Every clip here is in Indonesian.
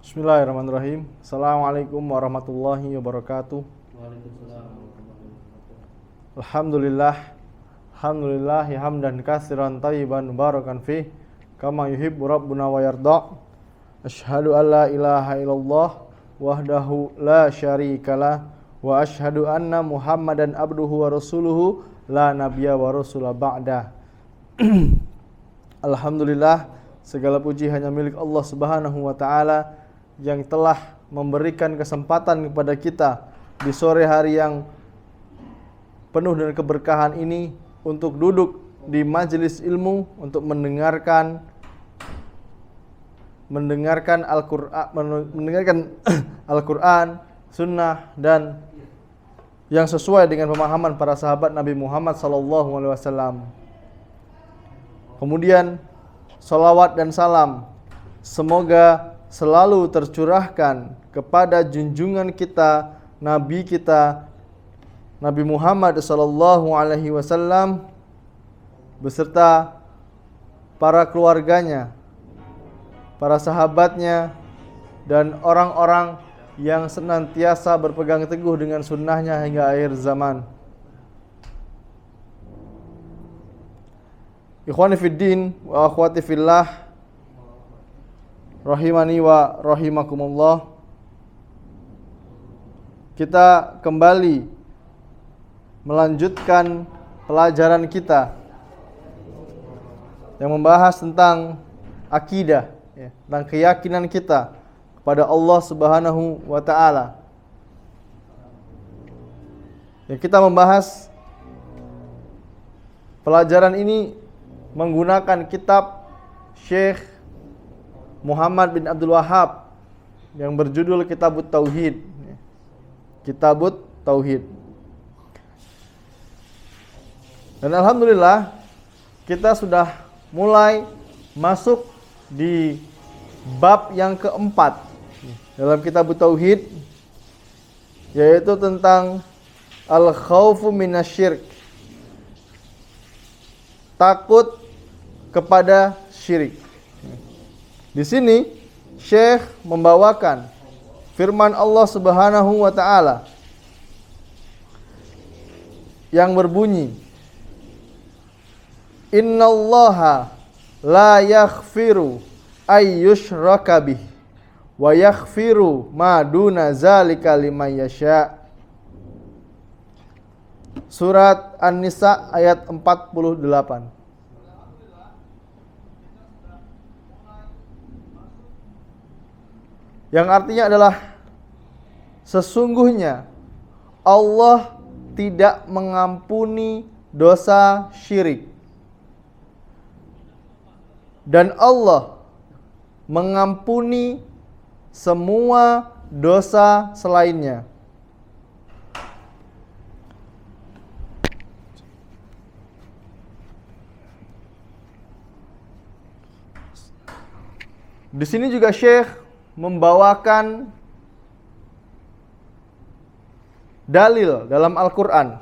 Bismillahirrahmanirrahim. Assalamualaikum warahmatullahi wabarakatuh. Alhamdulillah hamdan katsiran thayyiban mubarakan fih kama yuhibbu rabbuna wa yarda. Asyhadu an la ilaha illallah wahdahu la syarikalah wa asyhadu anna Muhammadan abduhu wa rasuluhu la nabiyya wa rasula ba'da. Alhamdulillah, segala puji hanya milik Allah Subhanahu wa taala yang telah memberikan kesempatan kepada kita di sore hari yang penuh dengan keberkahan ini untuk duduk di majelis ilmu untuk mendengarkan Al-Qur'an, sunnah dan yang sesuai dengan pemahaman para sahabat Nabi Muhammad SAW. Kemudian salawat dan salam semoga selalu tercurahkan kepada junjungan kita, Nabi kita, Nabi Muhammad SAW beserta para keluarganya, para sahabatnya, dan orang-orang yang senantiasa berpegang teguh dengan sunnahnya hingga akhir zaman. Ikhwani fiddin wa akhwati fillah, rahimani wa rahimakumullah. Kita kembali melanjutkan pelajaran kita yang membahas tentang akidah, tentang keyakinan kita kepada Allah Subhanahu wa taala. Yang kita membahas pelajaran ini menggunakan kitab Syekh Muhammad bin Abdul Wahhab yang berjudul Kitabut Tauhid. Kitabut Tauhid. Dan alhamdulillah kita sudah mulai masuk di bab yang keempat dalam Kitabut Tauhid, yaitu tentang al-khaufu minasyirk. Takut kepada syirik. Di sini Syekh membawakan firman Allah Subhanahu wa taala yang berbunyi, Innallaha la yaghfiru ay yushraka bih wa yaghfiru ma duna zalika liman yasha. Surat An-Nisa ayat 48. Yang artinya adalah sesungguhnya Allah tidak mengampuni dosa syirik dan Allah mengampuni semua dosa selainnya. Di sini juga Syekh membawakan dalil dalam Al-Quran,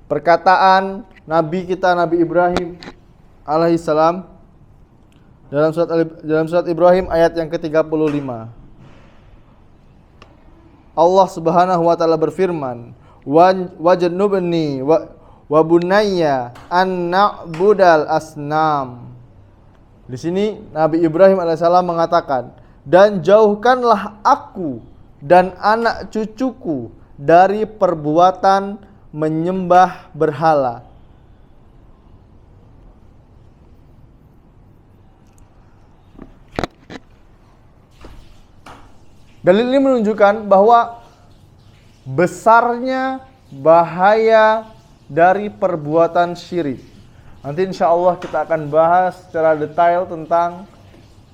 perkataan Nabi kita Nabi Ibrahim alaihissalam dalam surat Ibrahim ayat yang ke-35. Allah Subhanahu wa taala berfirman, wajnubni wa bunayya an na'budal asnam. Di sini Nabi Ibrahim alaihissalam mengatakan, dan jauhkanlah aku dan anak cucuku dari perbuatan menyembah berhala. Dalil ini menunjukkan bahwa besarnya bahaya dari perbuatan syirik. Nanti insya Allah kita akan bahas secara detail tentang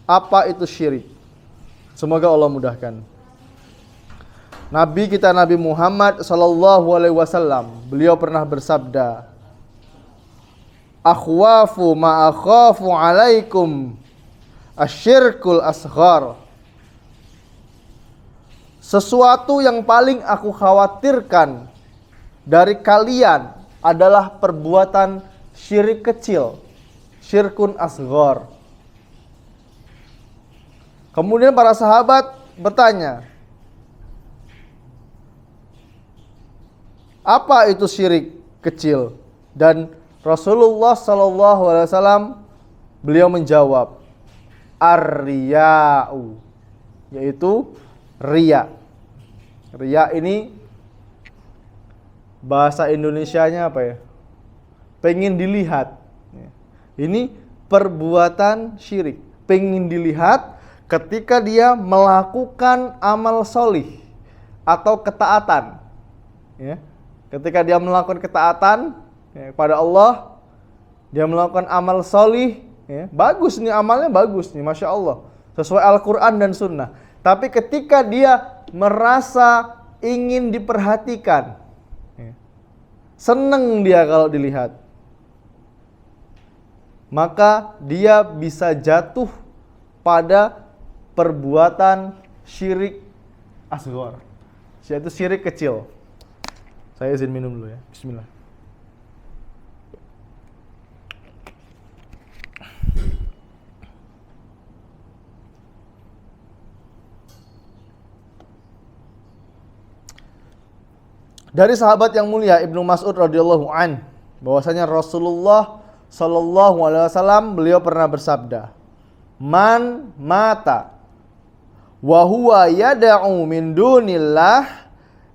apa itu syirik. Semoga Allah mudahkan. Nabi kita Nabi Muhammad SAW, beliau pernah bersabda, akhwafu ma akhafu alaikum asyirkul asghar. Sesuatu yang paling aku khawatirkan dari kalian adalah perbuatan syirik kecil, syirkun asghar. Kemudian para sahabat bertanya, apa itu syirik kecil? Dan Rasulullah SAW beliau menjawab, ar-riya'u, yaitu riya. Riya ini bahasa Indonesianya apa ya? Pengen dilihat. Ini perbuatan syirik. Pengen dilihat ketika dia melakukan amal solih atau ketaatan. Ya. Ketika dia melakukan ketaatan kepada Allah, dia melakukan amal solih, ya, bagus nih amalnya, bagus nih, Masya Allah, sesuai Al-Quran dan Sunnah. Tapi ketika dia merasa ingin diperhatikan, ya, seneng dia kalau dilihat, maka dia bisa jatuh pada perbuatan syirik asghar, yaitu syirik kecil. Saya izin minum dulu ya. Bismillah. Dari sahabat yang mulia Ibnu Mas'ud radhiyallahu an, bahwasanya Rasulullah sallallahu alaihi wasallam beliau pernah bersabda, "Man mata wa huwa yad'u min dunillah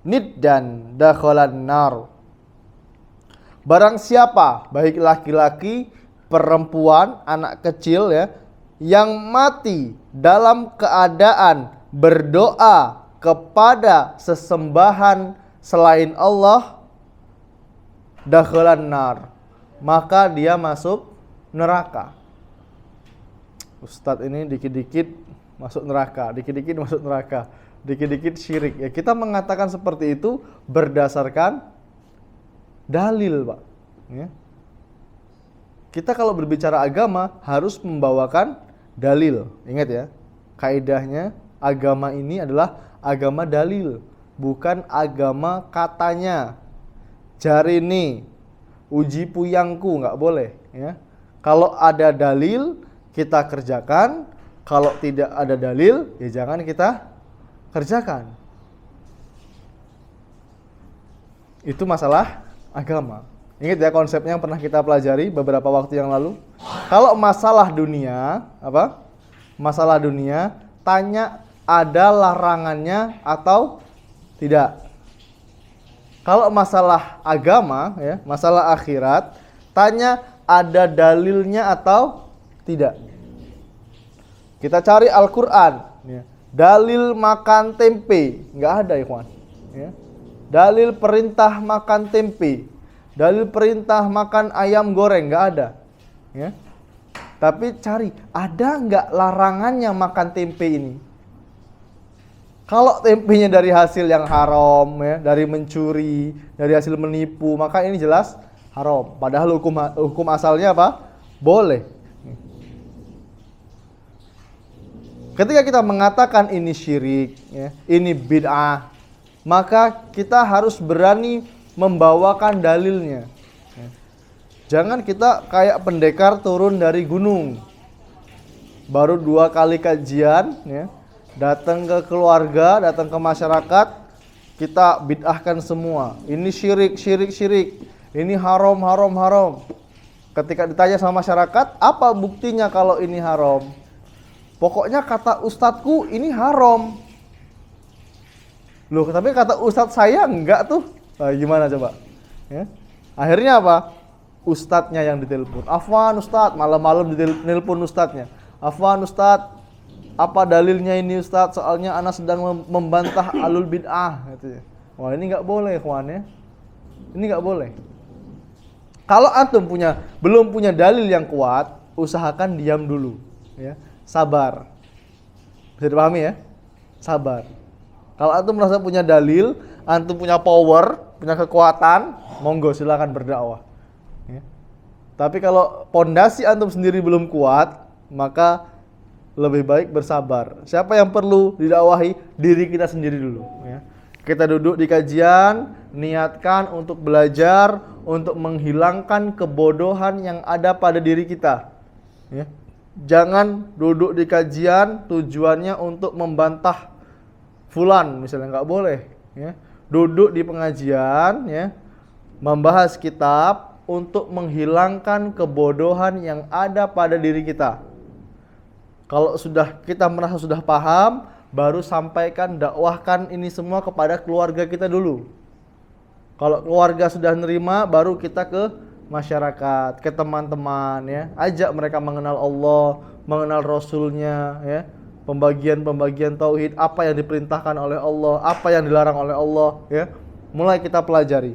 niddan dakhalan nar." Barang siapa, baik laki-laki, perempuan, anak kecil ya, yang mati dalam keadaan berdoa kepada sesembahan selain Allah, dakhalan nar, maka dia masuk neraka. Ustadz ini dikit-dikit masuk neraka, dikit-dikit masuk neraka, dikit-dikit syirik. Ya, kita mengatakan seperti itu berdasarkan dalil, Pak. Ya. Kita kalau berbicara agama harus membawakan dalil. Ingat ya, kaidahnya agama ini adalah agama dalil, bukan agama katanya. Jari ini, uji puyangku, nggak boleh. Ya. Kalau ada dalil kita kerjakan, kalau tidak ada dalil ya jangan kita kerjakan. Itu masalah agama. Ingat ya konsepnya yang pernah kita pelajari beberapa waktu yang lalu. Kalau masalah dunia, apa? Masalah dunia, tanya ada larangannya atau tidak. Kalau masalah agama, ya, masalah akhirat, tanya ada dalilnya atau tidak. Kita cari Al-Quran, ya. Dalil makan tempe, nggak ada, ikhwan. Ya. Dalil perintah makan tempe, dalil perintah makan ayam goreng, nggak ada. Ya. Tapi cari, ada nggak larangannya makan tempe ini? Kalau tempenya dari hasil yang haram, ya, dari mencuri, dari hasil menipu, maka ini jelas haram. Padahal hukum asalnya apa? Boleh. Ketika kita mengatakan ini syirik, ya, ini bid'ah, maka kita harus berani membawakan dalilnya. Ya. Jangan kita kayak pendekar turun dari gunung, baru 2 kali kajian, ya, datang ke keluarga, datang ke masyarakat, kita bid'ahkan semua. Ini syirik, syirik, syirik. Ini haram, haram, haram. Ketika ditanya sama masyarakat, apa buktinya kalau ini haram? Pokoknya kata ustadzku ini haram. Loh, tapi kata ustadz saya enggak tuh. Nah, gimana coba? Ya. Akhirnya apa? Ustadznya yang ditelepon. Afwan ustadz, malam-malam ditelepon ustadznya. Afwan ustadz, apa dalilnya ini ustadz? Soalnya anak sedang membantah alul bid'ah. Gitu. Wah, ini nggak boleh, kawan ya. Ini nggak boleh. Kalau antum belum punya dalil yang kuat, usahakan diam dulu. Ya. Sabar. Bisa dipahami ya? Sabar. Kalau antum merasa punya dalil, antum punya power, punya kekuatan, monggo silakan berdakwah. Ya. Tapi kalau pondasi antum sendiri belum kuat, maka lebih baik bersabar. Siapa yang perlu didakwahi? Diri kita sendiri dulu. Ya. Kita duduk di kajian, niatkan untuk belajar, untuk menghilangkan kebodohan yang ada pada diri kita. Ya. Jangan duduk di kajian tujuannya untuk membantah fulan, misalnya, nggak boleh. Ya. Duduk di pengajian, ya, membahas kitab untuk menghilangkan kebodohan yang ada pada diri kita. Kalau sudah kita merasa sudah paham, baru sampaikan, dakwahkan ini semua kepada keluarga kita dulu. Kalau keluarga sudah nerima, baru kita ke masyarakat, ke teman-teman, ya. Ajak mereka mengenal Allah, mengenal Rasulnya, ya. Pembagian-pembagian tauhid, apa yang diperintahkan oleh Allah, apa yang dilarang oleh Allah, ya. Mulai kita pelajari.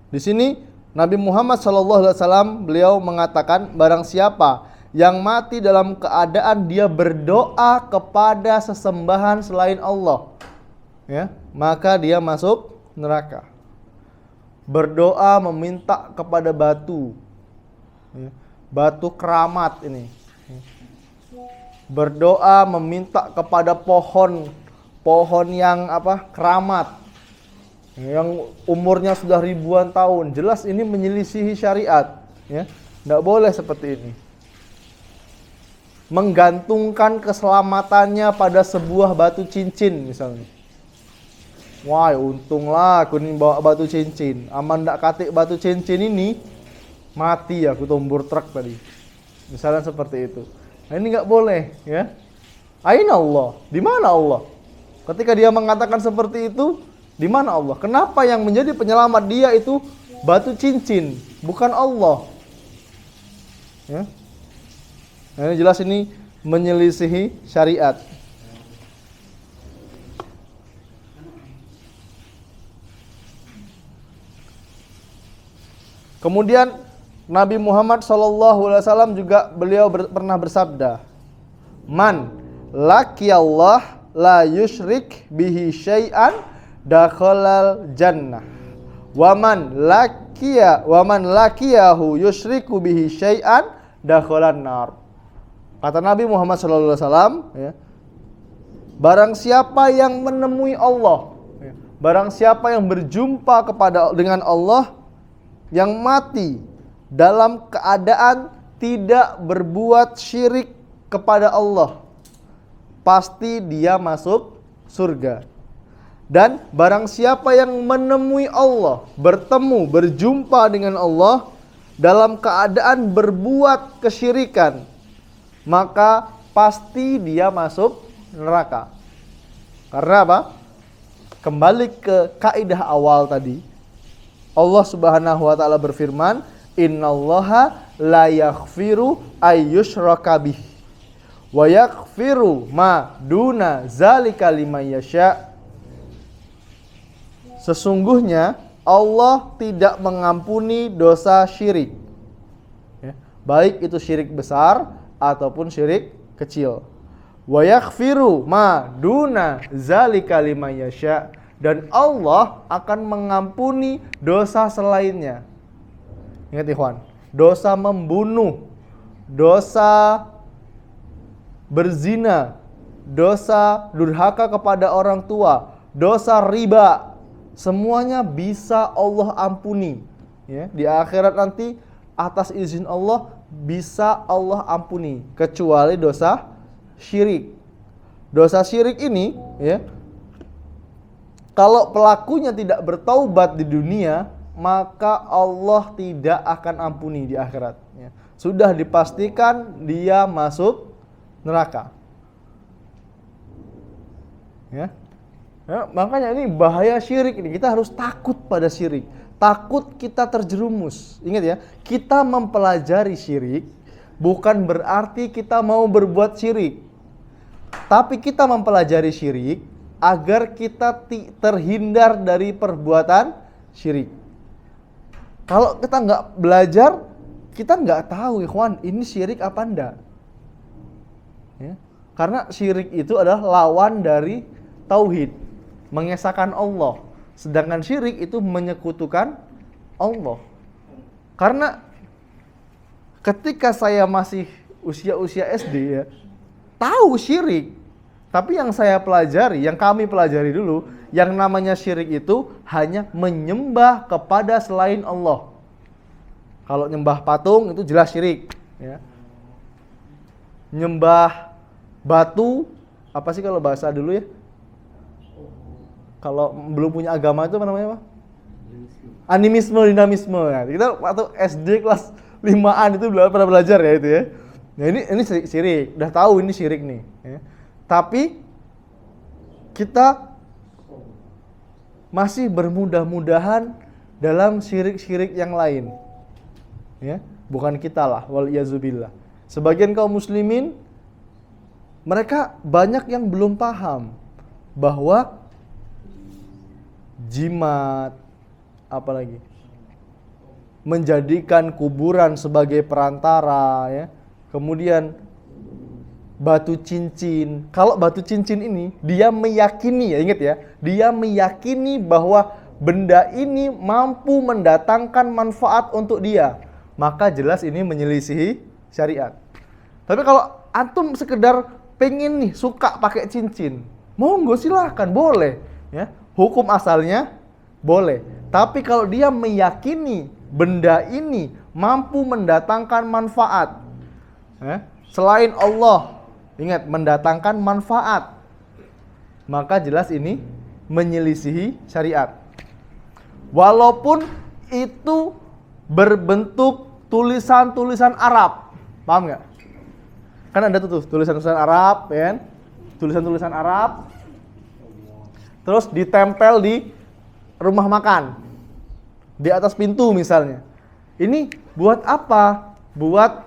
Di sini Nabi Muhammad SAW beliau mengatakan, barang siapa yang mati dalam keadaan dia berdoa kepada sesembahan selain Allah, ya, maka dia masuk neraka. Berdoa meminta kepada batu, ya, batu keramat ini. Berdoa meminta kepada pohon yang keramat, yang umurnya sudah ribuan tahun. Jelas ini menyelisihi syariat, ya. Tidak boleh seperti ini. Menggantungkan keselamatannya pada sebuah batu cincin misalnya. Wah, untunglah aku ini bawa batu cincin. Aman ndak katik batu cincin ini, mati aku tumbur truk tadi. Misalnya seperti itu. Nah, ini nggak boleh, ya. Aina Allah? Di mana Allah? Ketika dia mengatakan seperti itu, di mana Allah? Kenapa yang menjadi penyelamat dia itu batu cincin, bukan Allah? Ya. Nah, ini jelas ini menyelisihi syariat. Kemudian Nabi Muhammad SAW juga beliau pernah bersabda, "Man laqiyallah la yusyrik bihi syai'an dakhalal jannah. Wa man laqiyahu yusyriku bihi syai'an dakhalan nar." Kata Nabi Muhammad SAW, ya, barang siapa yang menemui Allah, ya, barang siapa yang berjumpa dengan Allah, yang mati dalam keadaan tidak berbuat syirik kepada Allah, pasti dia masuk surga. Dan barang siapa yang menemui Allah, berjumpa dengan Allah dalam keadaan berbuat kesyirikan, maka pasti dia masuk neraka. Karena apa? Kembali ke kaidah awal tadi. Allah Subhanahu wa taala berfirman, "Innallaha la yaghfiru ayyushraka bih wa yaghfiru ma duna zalika liman yasha." Sesungguhnya Allah tidak mengampuni dosa syirik, ya, baik itu syirik besar ataupun syirik kecil. Wa yaghfiru ma duna zalika liman yasha, dan Allah akan mengampuni dosa selainnya. Ingat ikhwan, dosa membunuh, dosa berzina, dosa durhaka kepada orang tua, dosa riba, semuanya bisa Allah ampuni, ya. Di akhirat nanti atas izin Allah bisa Allah ampuni, kecuali dosa syirik. Dosa syirik ini, ya, kalau pelakunya tidak bertaubat di dunia, maka Allah tidak akan ampuni di akhirat, ya. Sudah dipastikan dia masuk neraka, ya. Ya, makanya ini bahaya syirik ini. Kita harus takut pada syirik. Takut kita terjerumus. Ingat ya, kita mempelajari syirik bukan berarti kita mau berbuat syirik. Tapi kita mempelajari syirik agar kita terhindar dari perbuatan syirik. Kalau kita nggak belajar, kita nggak tahu, ikhwan, ini syirik apa enggak. Ya. Karena syirik itu adalah lawan dari tauhid, mengesahkan Allah. Sedangkan syirik itu menyekutukan Allah. Karena ketika saya masih usia SD, ya, tahu syirik. Tapi yang saya pelajari, yang kami pelajari dulu, yang namanya syirik itu hanya menyembah kepada selain Allah. Kalau nyembah patung itu jelas syirik, ya. Nyembah batu, apa sih kalau bahasa dulu ya? Kalau belum punya agama itu apa namanya, Pak? Animisme, dinamisme. Ya. Kita waktu SD kelas 5-an itu pernah belajar ya itu ya. Nah ini syirik, udah tahu ini syirik nih. Ya. Tapi kita masih bermudah-mudahan dalam syirik-syirik yang lain. Ya, bukan kita lah, wal yazubillah. Sebagian kaum muslimin mereka banyak yang belum paham bahwa jimat, apalagi menjadikan kuburan sebagai perantara, ya. Kemudian batu cincin. Kalau batu cincin ini dia meyakini, ya ingat ya, dia meyakini bahwa benda ini mampu mendatangkan manfaat untuk dia, maka jelas ini menyelisihi syariat. Tapi kalau antum sekedar pengen nih suka pakai cincin, monggo silahkan, boleh, ya. Hukum asalnya boleh. Tapi kalau dia meyakini benda ini mampu mendatangkan manfaat, ya, selain Allah, ingat, mendatangkan manfaat, maka jelas ini menyelisihi syariat. Walaupun itu berbentuk tulisan-tulisan Arab, paham nggak? Kan ada tuh tulisan-tulisan Arab, ya, tulisan-tulisan Arab, terus ditempel di rumah makan, di atas pintu misalnya. Ini buat apa? Buat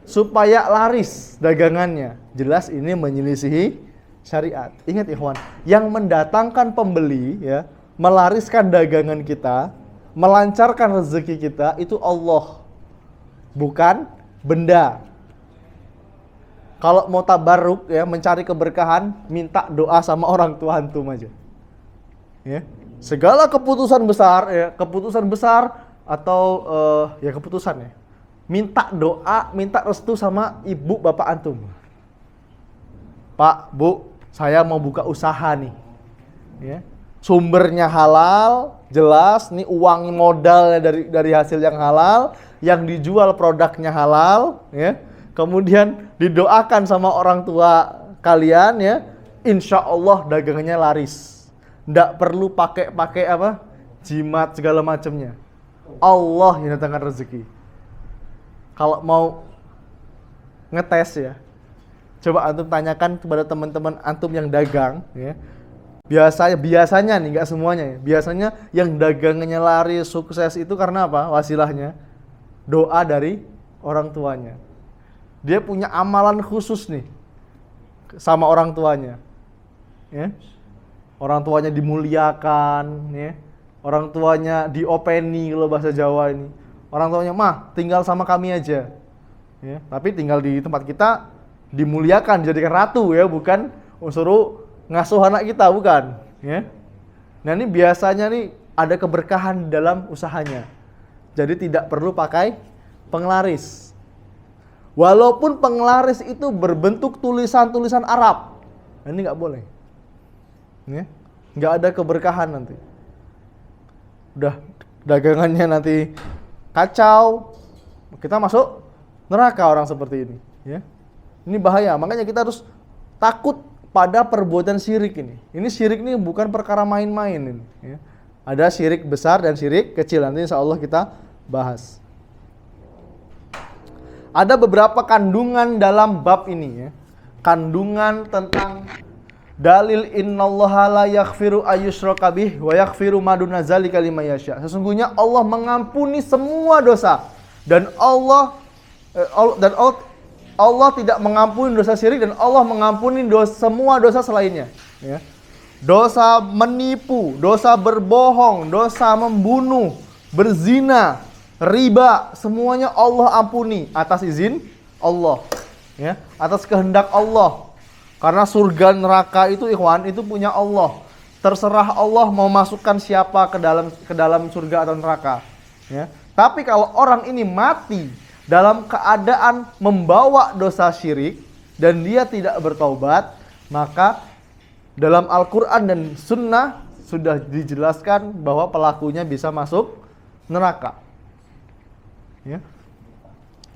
supaya laris dagangannya. Jelas ini menyelisihi syariat. Ingat ikhwan, yang mendatangkan pembeli, ya, melariskan dagangan kita, melancarkan rezeki kita itu Allah, bukan benda. Kalau mau tabarruk, ya, mencari keberkahan, minta doa sama orang tua antum aja. Ya. Segala keputusan besar, ya, keputusan besar atau ya keputusan, ya, minta doa, minta restu sama ibu bapak antum. Pak, Bu, saya mau buka usaha nih, ya. Sumbernya halal, jelas, nih uang modalnya dari hasil yang halal, yang dijual produknya halal, ya. Kemudian didoakan sama orang tua kalian, ya, insya Allah dagangannya laris. Nggak perlu pakai apa, jimat segala macamnya. Allah yang datangkan rezeki. Kalau mau ngetes, ya, coba antum tanyakan kepada teman-teman antum yang dagang, ya. Biasanya nih, nggak semuanya, ya. Biasanya yang dagangannya laris, sukses itu karena apa? Wasilahnya doa dari orang tuanya. Dia punya amalan khusus nih sama orang tuanya, ya. Orang tuanya dimuliakan, ya. Orang tuanya diopeni kalau bahasa Jawa ini. Orang tuanya, mah tinggal sama kami aja, ya. Tapi tinggal di tempat kita dimuliakan, dijadikan ratu, ya, bukan suruh ngasuh anak kita, bukan, ya. Nah ini biasanya nih ada keberkahan dalam usahanya. Jadi tidak perlu pakai penglaris. Walaupun penglaris itu berbentuk tulisan-tulisan Arab, nah, ini nggak boleh, ya. Nggak ada keberkahan nanti. Udah dagangannya nanti kacau, kita masuk neraka orang seperti ini, ya. Ini bahaya, makanya kita harus takut pada perbuatan syirik ini. Ini syirik ini bukan perkara main-main ini, ya. Ada syirik besar dan syirik kecil, nanti insya Allah kita bahas. Ada beberapa kandungan dalam bab ini, ya. Kandungan tentang dalil innallaha la yaghfiru ayyushraka bih wa yaghfiru ma duna dzalika liman yasha. Sesungguhnya Allah mengampuni semua dosa dan Allah tidak mengampuni dosa syirik dan Allah mengampuni semua dosa selainnya, ya. Dosa menipu, dosa berbohong, dosa membunuh, berzina, riba, semuanya Allah ampuni atas izin Allah, ya, atas kehendak Allah. Karena surga neraka itu, ikhwan, itu punya Allah. Terserah Allah mau masukkan siapa ke dalam surga atau neraka, ya. Tapi kalau orang ini mati dalam keadaan membawa dosa syirik dan dia tidak bertaubat, maka dalam Al-Quran dan Sunnah sudah dijelaskan bahwa pelakunya bisa masuk neraka. Ya.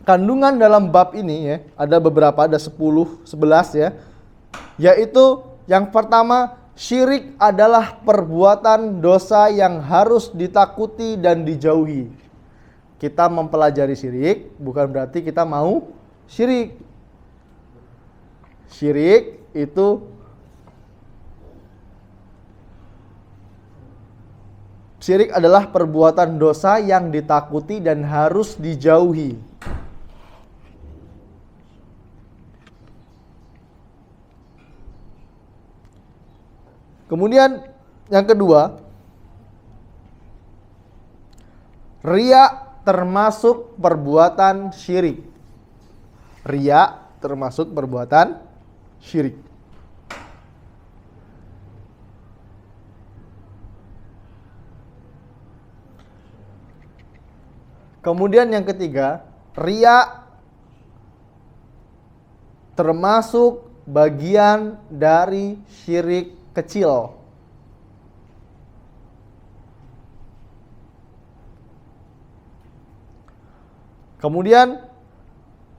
Kandungan dalam bab ini ya, ada beberapa, ada 10, 11 ya. Yaitu yang pertama, syirik adalah perbuatan dosa yang harus ditakuti dan dijauhi. Kita mempelajari syirik bukan berarti kita mau syirik. Syirik itu syirik adalah perbuatan dosa yang ditakuti dan harus dijauhi. Kemudian yang kedua, riya termasuk perbuatan syirik. Riya termasuk perbuatan syirik. Kemudian yang ketiga, riya termasuk bagian dari syirik kecil. Kemudian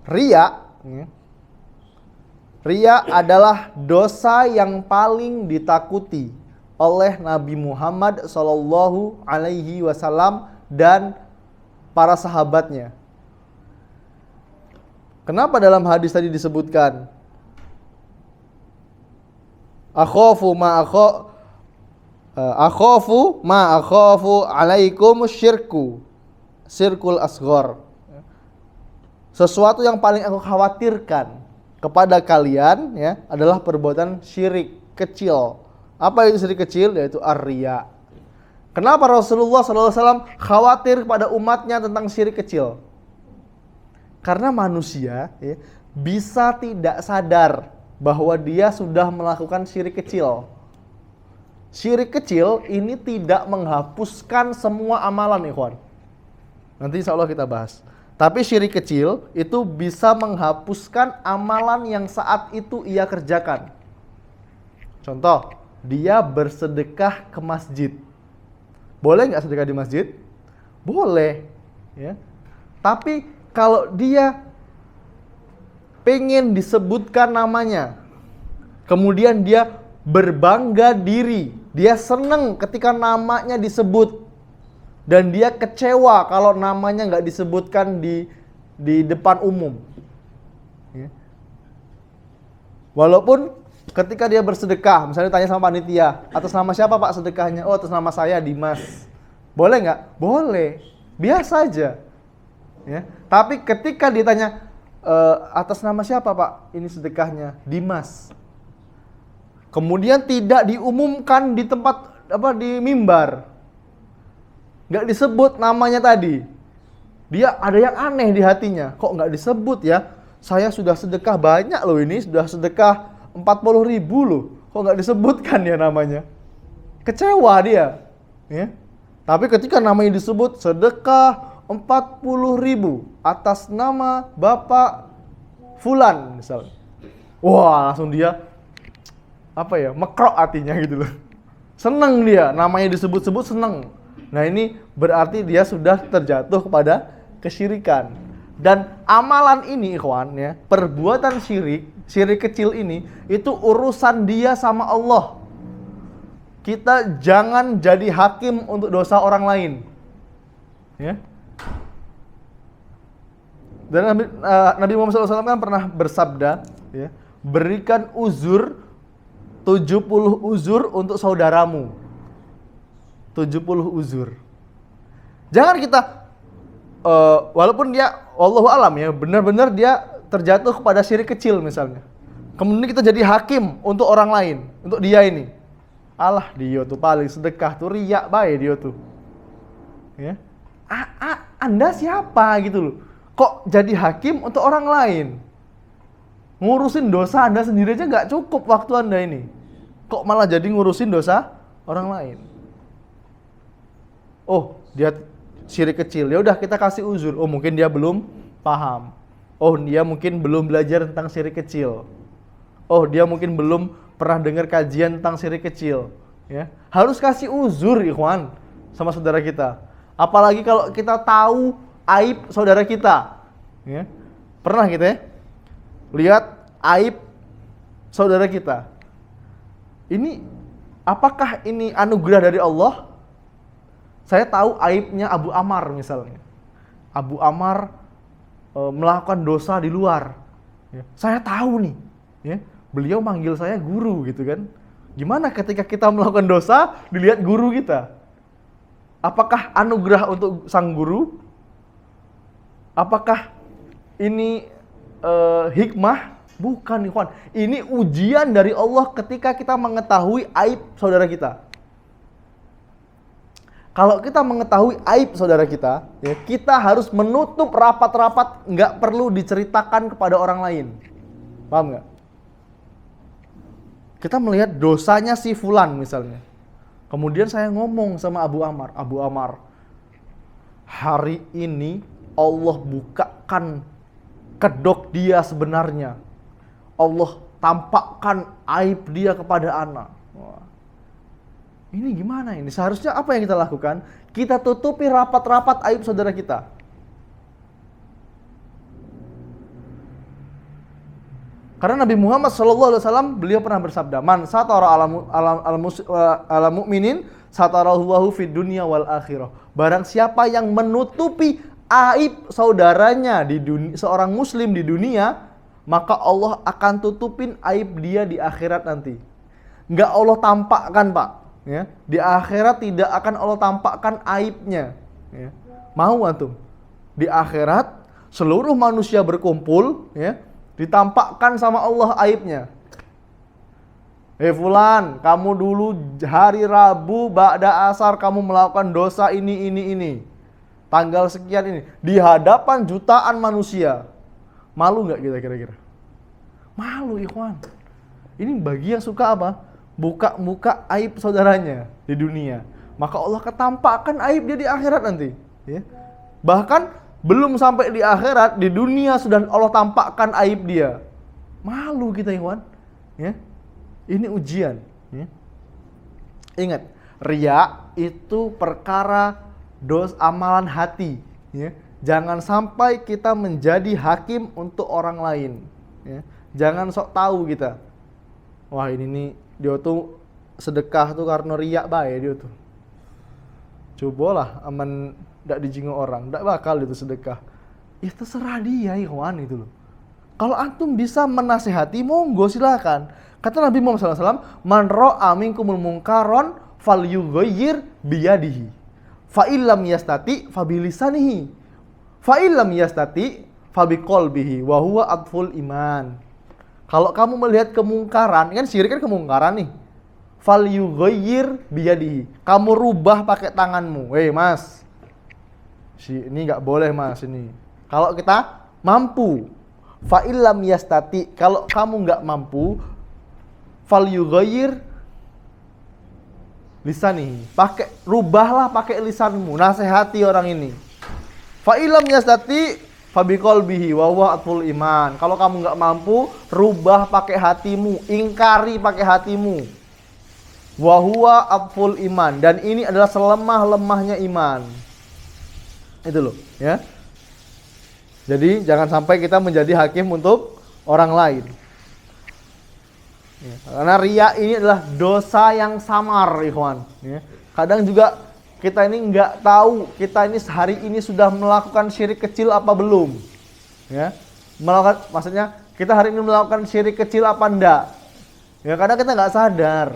riya adalah dosa yang paling ditakuti oleh Nabi Muhammad SAW dan para sahabatnya. Kenapa dalam hadis tadi disebutkan akhafu ma akhafu alaikum syirkul asghar. Sesuatu yang paling aku khawatirkan kepada kalian ya adalah perbuatan syirik kecil. Apa itu syirik kecil? Yaitu ar-riya. Kenapa Rasulullah SAW khawatir kepada umatnya tentang syirik kecil? Karena manusia ya, bisa tidak sadar bahwa dia sudah melakukan syirik kecil. Syirik kecil ini tidak menghapuskan semua amalan, ikhwan. Nanti insya Allah kita bahas. Tapi syirik kecil itu bisa menghapuskan amalan yang saat itu ia kerjakan. Contoh, dia bersedekah ke masjid. Boleh nggak sedekah di masjid? Boleh. Ya. Tapi kalau dia pengen disebutkan namanya, kemudian dia berbangga diri, dia seneng ketika namanya disebut, dan dia kecewa kalau namanya nggak disebutkan di depan umum. Ya. Walaupun ketika dia bersedekah, misalnya tanya sama panitia, atas nama siapa Pak sedekahnya? Oh, atas nama saya Dimas. Boleh nggak? Boleh. Biasa aja. Ya. Tapi ketika ditanya, atas nama siapa Pak ini sedekahnya? Dimas. Kemudian tidak diumumkan di tempat di mimbar. Nggak disebut namanya tadi. Dia ada yang aneh di hatinya. Kok nggak disebut ya? Saya sudah sedekah banyak loh ini, sudah sedekah 40.000 loh. Kok nggak disebutkan ya namanya? Kecewa dia. Ya. Tapi ketika namanya disebut sedekah 40.000 atas nama Bapak Fulan misalnya. Wah, langsung dia mekrok hatinya gitu loh. Seneng dia, namanya disebut-sebut seneng. Nah, ini berarti dia sudah terjatuh kepada kesyirikan. Dan amalan ini ikhwan ya, perbuatan syirik kecil ini itu urusan dia sama Allah. Kita jangan jadi hakim untuk dosa orang lain. Ya. Dan Nabi Muhammad SAW kan pernah bersabda, ya, berikan uzur 70 uzur untuk saudaramu. 70 uzur. Jangan kita walaupun dia wallahu alam ya, benar-benar dia terjatuh kepada syirik kecil misalnya. Kemudian kita jadi hakim untuk orang lain, untuk dia ini. Alah, dia tuh paling sedekah tuh riya bae dia tuh. Ya. Anda siapa gitu loh. Kok jadi hakim untuk orang lain? Ngurusin dosa Anda sendiri aja nggak cukup waktu Anda ini. Kok malah jadi ngurusin dosa orang lain? Oh, dia syirik kecil. Ya udah kita kasih uzur. Oh, mungkin dia belum paham. Oh, dia mungkin belum belajar tentang syirik kecil. Oh, dia mungkin belum pernah dengar kajian tentang syirik kecil. Ya, harus kasih uzur, ikhwan, sama saudara kita. Apalagi kalau kita tahu aib saudara kita. Ya. Pernah gitu ya? Lihat aib saudara kita. Ini apakah ini anugerah dari Allah? Saya tahu aibnya Abu Ammar misalnya. Abu Ammar melakukan dosa di luar. Ya. Saya tahu nih, ya, beliau manggil saya guru gitu kan. Gimana ketika kita melakukan dosa dilihat guru kita? Apakah anugerah untuk sang guru? Apakah ini hikmah? Bukan, ikhwan. Ini ujian dari Allah ketika kita mengetahui aib saudara kita. Kalau kita mengetahui aib saudara kita, ya, kita harus menutup rapat-rapat, nggak perlu diceritakan kepada orang lain. Paham nggak? Kita melihat dosanya si fulan misalnya. Kemudian saya ngomong sama Abu Ammar, Abu Ammar, hari ini Allah bukakan kedok dia sebenarnya. Allah tampakkan aib dia kepada anak. Wah. Ini gimana ini? Seharusnya apa yang kita lakukan? Kita tutupi rapat-rapat aib saudara kita. Karena Nabi Muhammad SAW beliau pernah bersabda, "Man satara ala mu'minin satarallahu fid dunya wal akhirah." Barang siapa yang menutupi aib saudaranya di dunia, seorang muslim di dunia, maka Allah akan tutupin aib dia di akhirat nanti. Enggak Allah tampakkan, Pak. Ya, di akhirat tidak akan Allah tampakkan aibnya. Ya. Mau antum? Di akhirat seluruh manusia berkumpul, ya, ditampakkan sama Allah aibnya. Fulan, kamu dulu hari Rabu ba'da asar kamu melakukan dosa ini. Tanggal sekian ini di hadapan jutaan manusia. Malu nggak kita kira-kira? Malu, ikhwan. Ini bagi yang suka apa? Buka-buka aib saudaranya di dunia. Maka Allah ketampakkan aib dia di akhirat nanti. Ya. Bahkan belum sampai di akhirat, di dunia sudah Allah tampakkan aib dia. Malu kita, ikhwan. Ya. Ini ujian. Ya. Ingat, riya itu perkara amalan hati. Ya. Jangan sampai kita menjadi hakim untuk orang lain. Ya. Jangan sok tahu kita. Wah, ini nih dia tuh sedekah tuh karena riya bae dia tuh. Cobalah aman ndak dijingok orang, ndak bakal itu sedekah. Ya terserah dia, ikhwan, itu loh. Kalau antum bisa menasihati, monggo silakan. Kata Nabi Muhammad SAW, "Man ra'a minkumul munkaron falyughayyir biyadihi. Fa illam yastati fa bilisanihi. Fa illam yastati fa biqalbihi wa huwa adful iman." Kalau kamu melihat kemungkaran, kan syirik kan kemungkaran nih. Falyughayyir biyadihi. Kamu rubah pakai tanganmu. Mas, ini nggak boleh mas ini. Kalau kita mampu, fa illam yastati, kalau kamu nggak mampu, falyughayyir lisanihi. Rubahlah pakai lisanmu, nasihati orang ini. Fa illam yastati fabiqalbihi wa huwa atful iman. Kalau kamu nggak mampu, rubah pakai hatimu, ingkari pakai hatimu. Wa huwa atful iman, dan ini adalah selemah-lemahnya iman. Itu loh, ya. Jadi jangan sampai kita menjadi hakim untuk orang lain. Ya, karena riya ini adalah dosa yang samar, ikhwan. Ya. Kadang juga kita ini nggak tahu kita ini sehari ini sudah melakukan syirik kecil apa belum. Ya. Maksudnya kita hari ini melakukan syirik kecil apa enggak. Ya, kadang kita nggak sadar.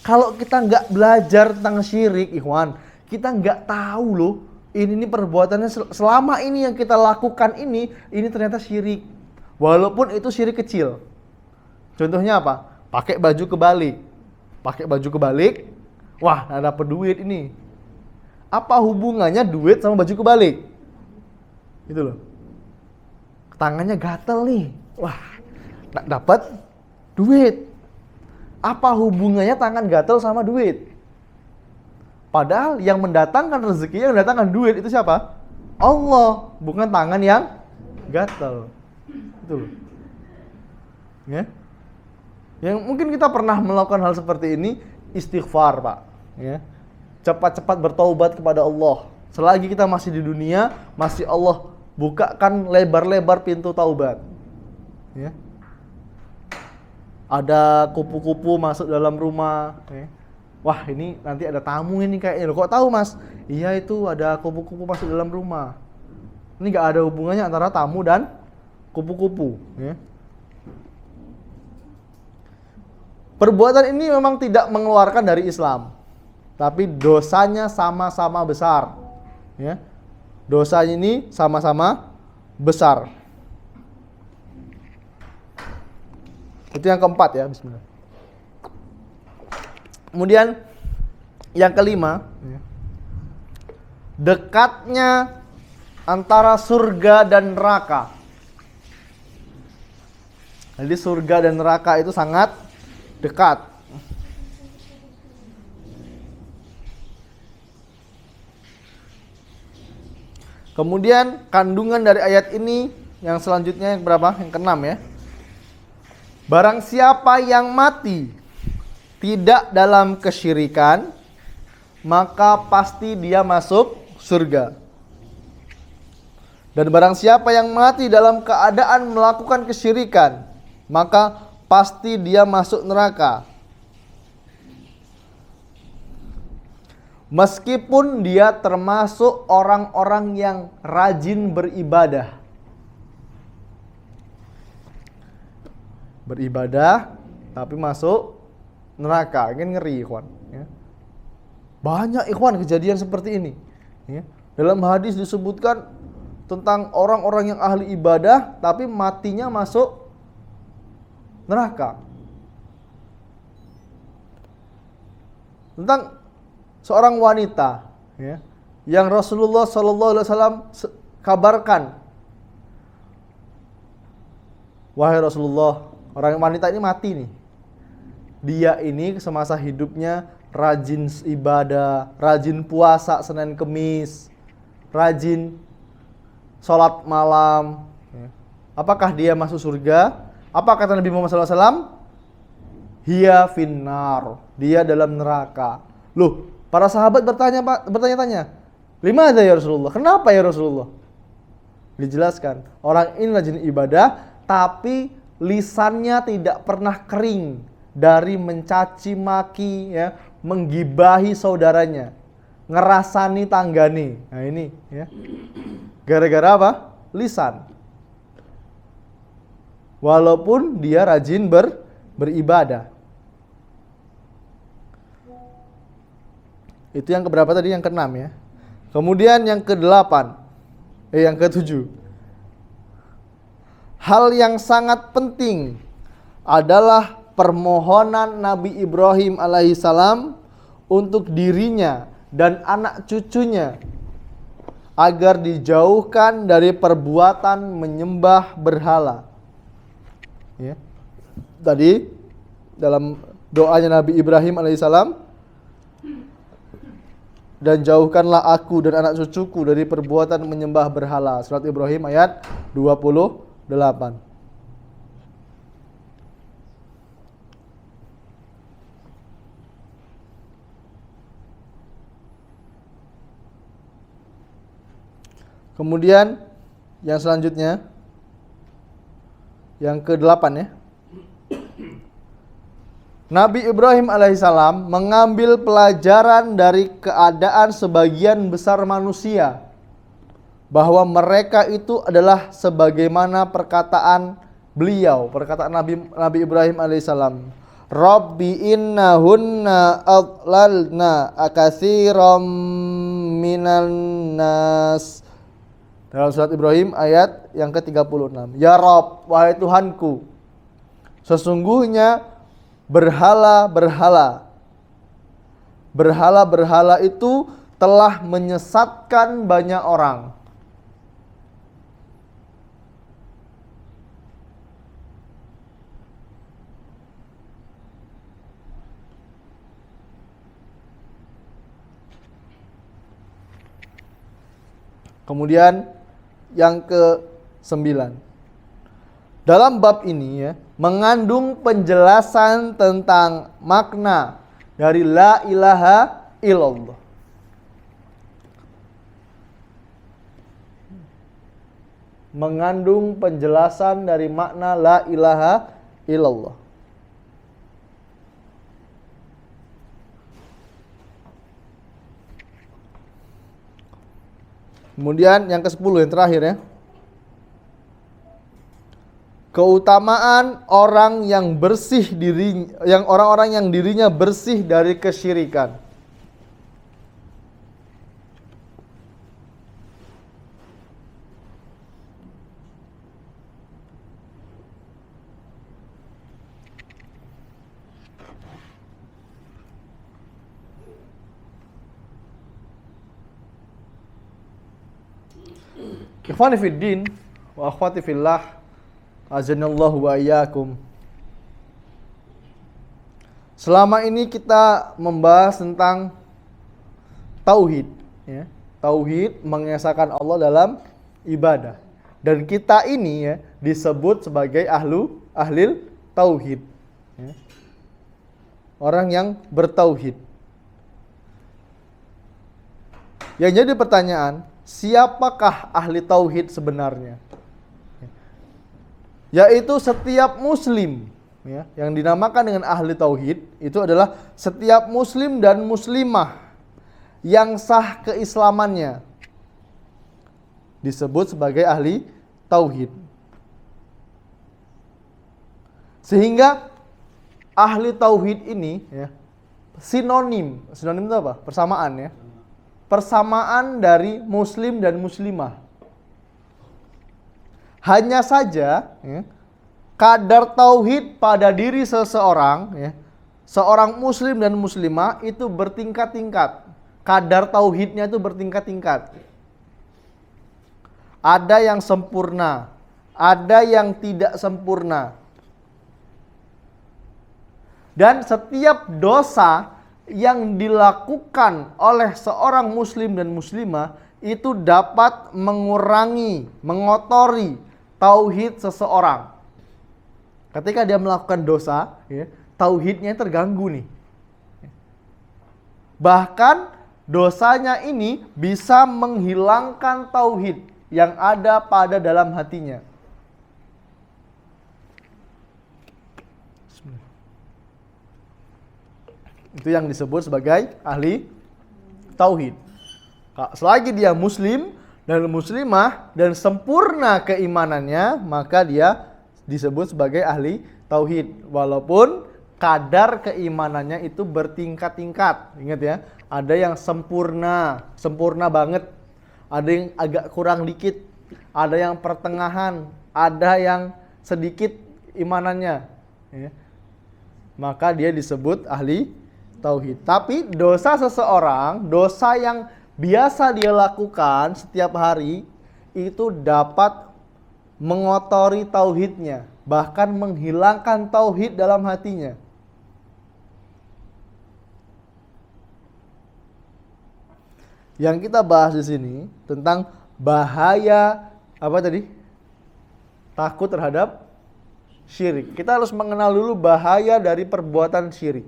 Kalau kita nggak belajar tentang syirik, ikhwan, kita nggak tahu loh. Ini perbuatannya selama ini yang kita lakukan ini ternyata syirik. Walaupun itu syirik kecil. Contohnya apa? Pakai baju kebalik. Wah, nggak dapet duit ini. Apa hubungannya duit sama baju kebalik? Itu loh. Tangannya gatel nih. Wah, nggak dapet duit. Apa hubungannya tangan gatel sama duit? Padahal yang mendatangkan rezeki, yang mendatangkan duit itu siapa? Allah, bukan tangan yang gatel. Itu loh. Ya. Yang mungkin kita pernah melakukan hal seperti ini, istighfar, Pak. Ya. Cepat-cepat bertaubat kepada Allah. Selagi kita masih di dunia, masih Allah bukakan lebar-lebar pintu taubat. Ya. Ada kupu-kupu masuk dalam rumah. Ya. Wah, ini nanti ada tamu ini kayaknya. Kok tahu, Mas? Iya, itu ada kupu-kupu masuk dalam rumah. Ini nggak ada hubungannya antara tamu dan kupu-kupu. Ya. Perbuatan ini memang tidak mengeluarkan dari Islam, tapi dosanya sama-sama besar. Ya. Dosanya ini sama-sama besar. Itu yang keempat ya, bismillah. Kemudian yang kelima, dekatnya antara surga dan neraka. Jadi surga dan neraka itu sangat dekat. Kemudian kandungan dari ayat ini yang selanjutnya yang berapa? Yang keenam ya. Barang siapa yang mati tidak dalam kesyirikan, maka pasti dia masuk surga. Dan barang siapa yang mati dalam keadaan melakukan kesyirikan, maka pasti dia masuk neraka. Meskipun dia termasuk orang-orang yang rajin beribadah. Beribadah tapi masuk neraka. Ini ngeri, ikhwan. Ya. Banyak ikhwan kejadian seperti ini. Ya. Dalam hadis disebutkan tentang orang-orang yang ahli ibadah tapi matinya masuk neraka. Tentang seorang wanita ya, yang Rasulullah SAW kabarkan, wahai Rasulullah, orang wanita ini mati nih. Dia ini semasa hidupnya rajin ibadah, rajin puasa Senin Kemis, rajin sholat malam. Apakah dia masuk surga? Apa kata Nabi Muhammad SAW? Hiya finnar, dia dalam neraka. Loh, para sahabat bertanya-tanya, limada ya Rasulullah? Kenapa ya Rasulullah? Dijelaskan, orang ini rajin ibadah, tapi lisannya tidak pernah kering dari mencaci maki, ya, menggibahi saudaranya, ngerasani tanggane. Nah ini, ya, gara-gara apa? Lisan. Walaupun dia rajin beribadah. Itu yang keberapa tadi? Yang keenam ya. Kemudian yang kedelapan, yang ketujuh. Hal yang sangat penting adalah permohonan Nabi Ibrahim alaihissalam untuk dirinya dan anak cucunya agar dijauhkan dari perbuatan menyembah berhala. Ya. Tadi dalam doanya Nabi Ibrahim alaihissalam, dan jauhkanlah aku dan anak cucuku dari perbuatan menyembah berhala. Surat Ibrahim ayat 28. Kemudian yang selanjutnya, yang ke-8 ya. Nabi Ibrahim alaihissalam mengambil pelajaran dari keadaan sebagian besar manusia, bahwa mereka itu adalah sebagaimana perkataan beliau, perkataan Nabi Ibrahim alaihissalam, Rabbi innahunna adlalna akatsiran minan nas. Dalam surat Ibrahim ayat yang ke-36. Ya Rabb, wahai Tuhanku, sesungguhnya berhala-berhala itu telah menyesatkan banyak orang. Kemudian yang ke-9. Dalam bab ini ya, mengandung penjelasan tentang makna dari la ilaha illallah. mengandung penjelasan dari makna la ilaha illallah. Kemudian yang ke-10 yang terakhir ya. Keutamaan orang yang bersih diri, yang orang-orang yang dirinya bersih dari kesyirikan. Ikhwani fiddin wa akhwati fillah, azanallahu wa iyyakum. Selama ini kita membahas tentang tauhid ya. Tauhid mengesahkan Allah dalam ibadah. Dan kita ini ya disebut sebagai ahlil tauhid ya. Orang yang bertauhid. Yang jadi pertanyaan, siapakah ahli tauhid sebenarnya? Yaitu setiap muslim ya, yang dinamakan dengan ahli tauhid itu adalah setiap muslim dan muslimah yang sah keislamannya disebut sebagai ahli tauhid. Sehingga ahli tauhid ini ya, sinonim itu apa? Persamaan ya. Persamaan dari muslim dan muslimah. Hanya saja ya, kadar tauhid pada diri seseorang ya, seorang muslim dan muslimah itu bertingkat-tingkat. Kadar tauhidnya itu bertingkat-tingkat. Ada yang sempurna, ada yang tidak sempurna. Dan setiap dosa yang dilakukan oleh seorang muslim dan muslimah itu dapat mengurangi, mengotori tauhid seseorang. Ketika dia melakukan dosa, ya, tauhidnya terganggu nih. Bahkan dosanya ini bisa menghilangkan tauhid yang ada pada dalam hatinya. Itu yang disebut sebagai ahli tauhid. Selagi dia muslim dan muslimah dan sempurna keimanannya, maka dia disebut sebagai ahli tauhid. Walaupun kadar keimanannya itu bertingkat-tingkat. Ingat ya, ada yang sempurna, sempurna banget. Ada yang agak kurang dikit, ada yang pertengahan, ada yang sedikit imanannya. Ya. Maka dia disebut ahli tauhid. Tapi dosa seseorang, dosa yang biasa dia lakukan setiap hari itu dapat mengotori tauhidnya, bahkan menghilangkan tauhid dalam hatinya. Yang kita bahas di sini tentang bahaya apa tadi? Takut terhadap syirik. Kita harus mengenal dulu bahaya dari perbuatan syirik.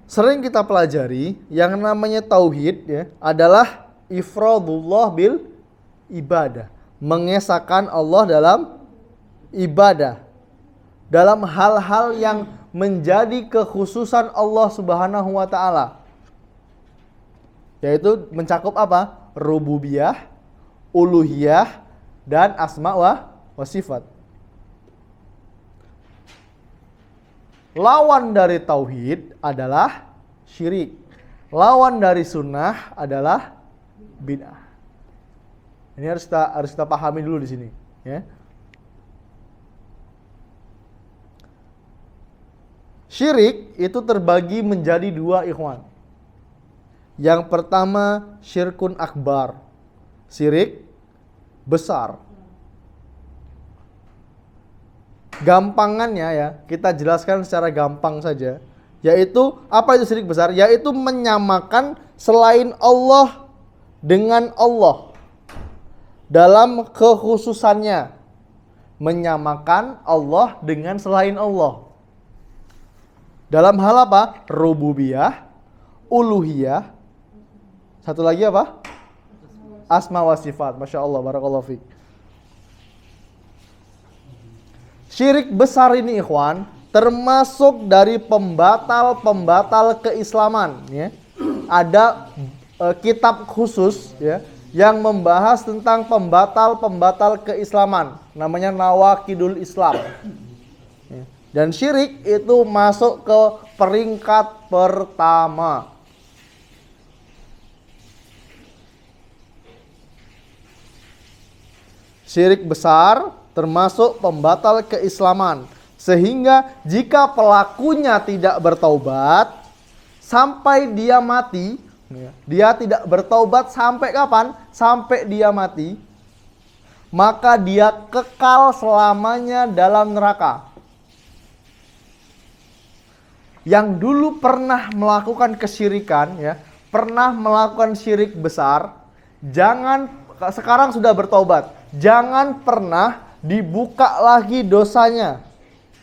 Sering kita pelajari yang namanya tauhid ya adalah ifradullah bil ibadah, mengesahkan Allah dalam ibadah, dalam hal-hal yang menjadi kekhususan Allah Subhanahu wa taala. Yaitu mencakup apa? Rububiyah, uluhiyah, dan asma wa sifat. Lawan dari tauhid adalah syirik. Lawan dari sunnah adalah bid'ah. Ini harus kita pahami dulu di sini, ya. Syirik itu terbagi menjadi dua, ikhwan. Yang pertama syirkun akbar, syirik besar. Gampangannya ya, kita jelaskan secara gampang saja. Yaitu, apa itu syirik besar? Yaitu menyamakan selain Allah dengan Allah dalam kekhususannya. Menyamakan Allah dengan selain Allah. Dalam hal apa? Rububiyah, uluhiyah. Satu lagi apa? asma wa sifat. Masya Allah, barakallahu fiik. Syirik besar ini ikhwan termasuk dari pembatal-pembatal keislaman, ya. Ada kitab khusus, ya, yang membahas tentang pembatal-pembatal keislaman, namanya Nawaqidul Islam. Ya. Dan syirik itu masuk ke peringkat pertama. Syirik besar termasuk pembatal keislaman. Sehingga jika pelakunya tidak bertaubat sampai dia mati, dia tidak bertaubat sampai kapan? Sampai dia mati, maka dia kekal selamanya dalam neraka. Yang dulu pernah melakukan kesyirikan, ya, pernah melakukan syirik besar, sekarang sudah bertaubat, jangan pernah dibuka lagi dosanya.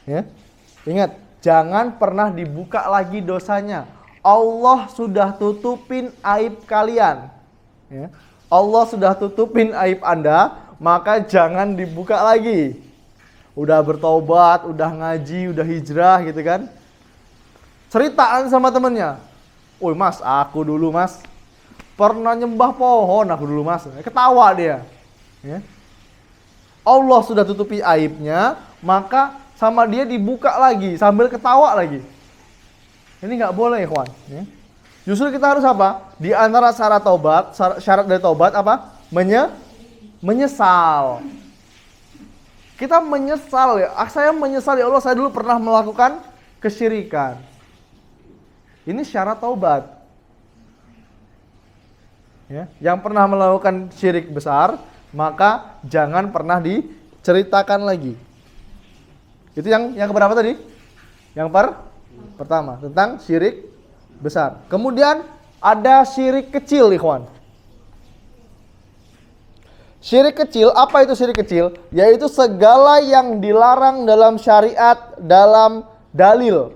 Ya. Ingat, jangan pernah dibuka lagi dosanya. Allah sudah tutupin aib kalian. Ya. Allah sudah tutupin aib Anda, maka jangan dibuka lagi. Udah bertobat, udah ngaji, udah hijrah gitu kan. Ceritaan sama temennya. Woi mas, aku dulu mas pernah nyembah pohon aku dulu mas. Ketawa dia. Ya. Allah sudah tutupi aibnya, maka sama dia dibuka lagi sambil ketawa lagi. Ini nggak boleh, ikhwan. Ya. Justru kita harus apa? Di antara syarat taubat, syarat dari taubat apa? Menyesal. Kita menyesal ya. Saya menyesal ya Allah, saya dulu pernah melakukan kesyirikan. Ini syarat taubat. Ya. Yang pernah melakukan syirik besar, maka jangan pernah diceritakan lagi. Itu yang keberapa tadi? Yang pertama, tentang syirik besar. Kemudian ada syirik kecil, ikhwan. Syirik kecil, apa itu syirik kecil? Yaitu segala yang dilarang dalam syariat, dalam dalil,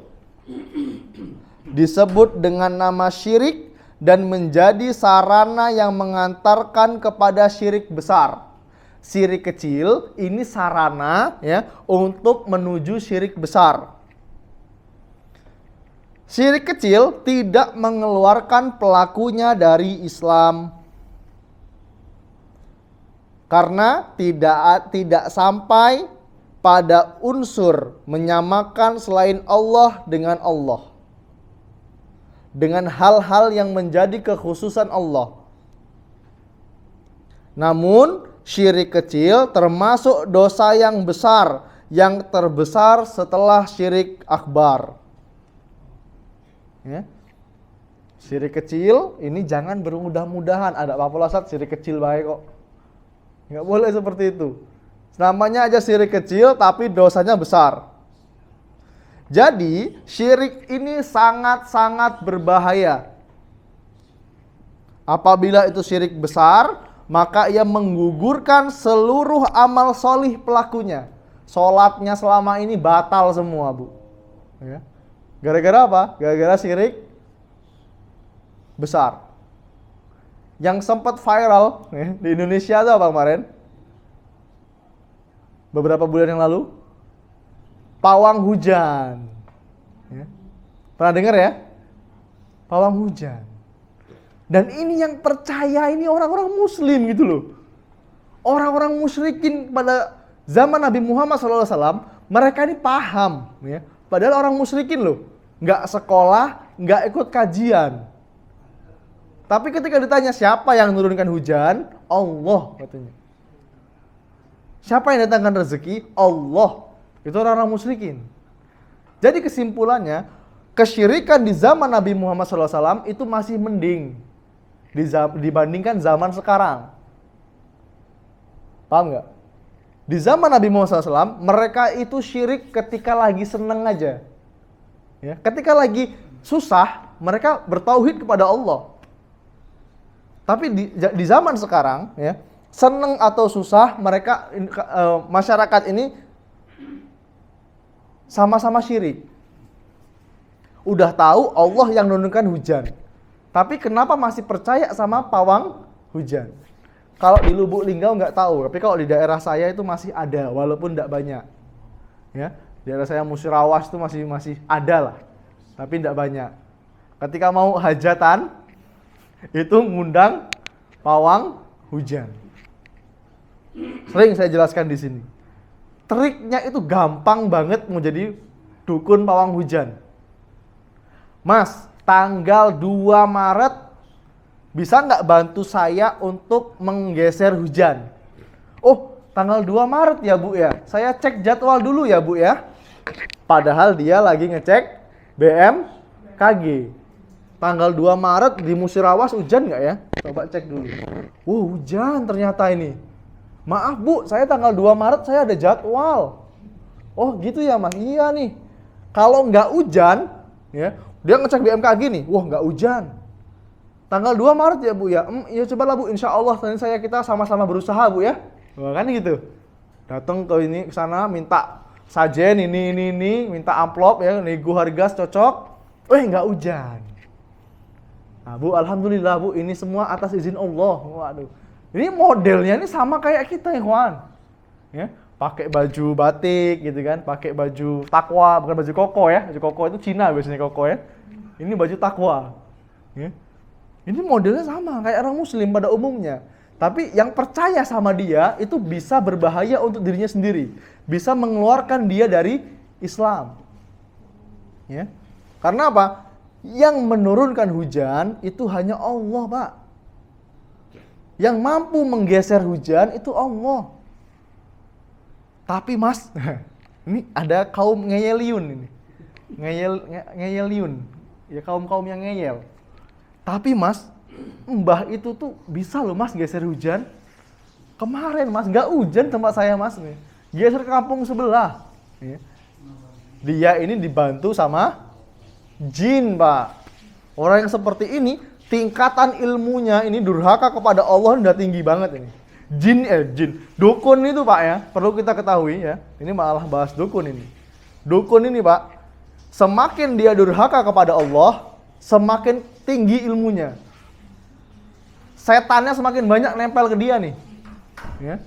disebut dengan nama syirik dan menjadi sarana yang mengantarkan kepada syirik besar. Syirik kecil ini sarana, ya, untuk menuju syirik besar. Syirik kecil tidak mengeluarkan pelakunya dari Islam karena tidak sampai pada unsur menyamakan selain Allah dengan Allah, dengan hal-hal yang menjadi kekhususan Allah. Namun syirik kecil termasuk dosa yang besar, yang terbesar setelah syirik akbar. Ya. Syirik kecil ini jangan bermudah-mudahan. Ada apa-apa lah Ustaz, syirik kecil baik kok. Nggak boleh seperti itu. Namanya aja syirik kecil tapi dosanya besar. Jadi syirik ini sangat-sangat berbahaya. Apabila itu syirik besar, maka ia menggugurkan seluruh amal solih pelakunya. Sholatnya selama ini batal semua, Bu. Ya. Gara-gara apa? Gara-gara syirik besar. Yang sempat viral, ya, di Indonesia itu apa kemarin? Beberapa bulan yang lalu, pawang hujan. Ya. Pernah dengar ya? Pawang hujan. Dan ini yang percaya ini orang-orang muslim gitu loh. Orang-orang musyrikin pada zaman Nabi Muhammad SAW, mereka ini paham. Ya. Padahal orang musyrikin loh. Nggak sekolah, nggak ikut kajian. Tapi ketika ditanya siapa yang menurunkan hujan? Allah katanya. Siapa yang datangkan rezeki? Allah. Itu orang-orang musyrikin. Jadi kesimpulannya, kesyirikan di zaman Nabi Muhammad SAW itu masih mending dibandingkan zaman sekarang. Paham nggak? Di zaman Nabi Muhammad SAW, mereka itu syirik ketika lagi seneng aja. Ya, ketika lagi susah, mereka bertauhid kepada Allah. Tapi di zaman sekarang, ya, seneng atau susah, mereka masyarakat ini sama-sama syirik. Udah tahu Allah yang menurunkan hujan, tapi kenapa masih percaya sama pawang hujan? Kalau di Lubuk Linggau nggak tahu, tapi kalau di daerah saya itu masih ada, walaupun tidak banyak. Ya, daerah saya Musirawas itu masih ada lah, tapi tidak banyak. Ketika mau hajatan, itu ngundang pawang hujan. Sering saya jelaskan di sini. Triknya itu gampang banget mau jadi dukun pawang hujan. Mas, tanggal 2 Maret bisa nggak bantu saya untuk menggeser hujan? Oh, tanggal 2 Maret ya Bu ya? Saya cek jadwal dulu ya Bu ya. Padahal dia lagi ngecek BMKG. Tanggal 2 Maret di Musirawas hujan nggak ya? Coba cek dulu. Hujan ternyata ini. Maaf Bu, saya tanggal 2 Maret saya ada jadwal. Oh gitu ya Mas? Iya nih. Kalau nggak hujan, ya, dia ngecek BMKG nih, wah nggak hujan. Tanggal 2 Maret ya Bu ya? Ya cobalah Bu, insya Allah nanti kita sama-sama berusaha Bu ya. Wah kan gitu. Datang ke sana minta sajen ini, minta amplop ya, nego harga cocok. Nggak hujan. Nah Bu, alhamdulillah Bu, ini semua atas izin Allah. Waduh. Ini modelnya ini sama kayak kita ya kawan. Ya, pakai baju batik gitu kan, pakai baju takwa, bukan baju koko ya. Baju koko itu Cina biasanya koko ya. Ini baju takwa. Ya. Ini modelnya sama kayak orang muslim pada umumnya. Tapi yang percaya sama dia itu bisa berbahaya untuk dirinya sendiri. Bisa mengeluarkan dia dari Islam. Ya. Karena apa? Yang menurunkan hujan itu hanya Allah, Pak. Yang mampu menggeser hujan itu Allah. Tapi Mas, ini ada kaum ngeyeliun ini. Ngeyeliun. Ya kaum-kaum yang ngeyel. Tapi Mas, mbah itu tuh bisa loh Mas geser hujan. Kemarin Mas, nggak hujan tempat saya Mas nih. Geser ke kampung sebelah. Dia ini dibantu sama jin, Pak. Orang yang seperti ini, tingkatan ilmunya ini durhaka kepada Allah udah tinggi banget ini. Jin. Dukun itu Pak ya, perlu kita ketahui ya. Ini malah bahas dukun ini. Dukun ini Pak, semakin dia durhaka kepada Allah, semakin tinggi ilmunya. Setannya semakin banyak nempel ke dia nih. Ya.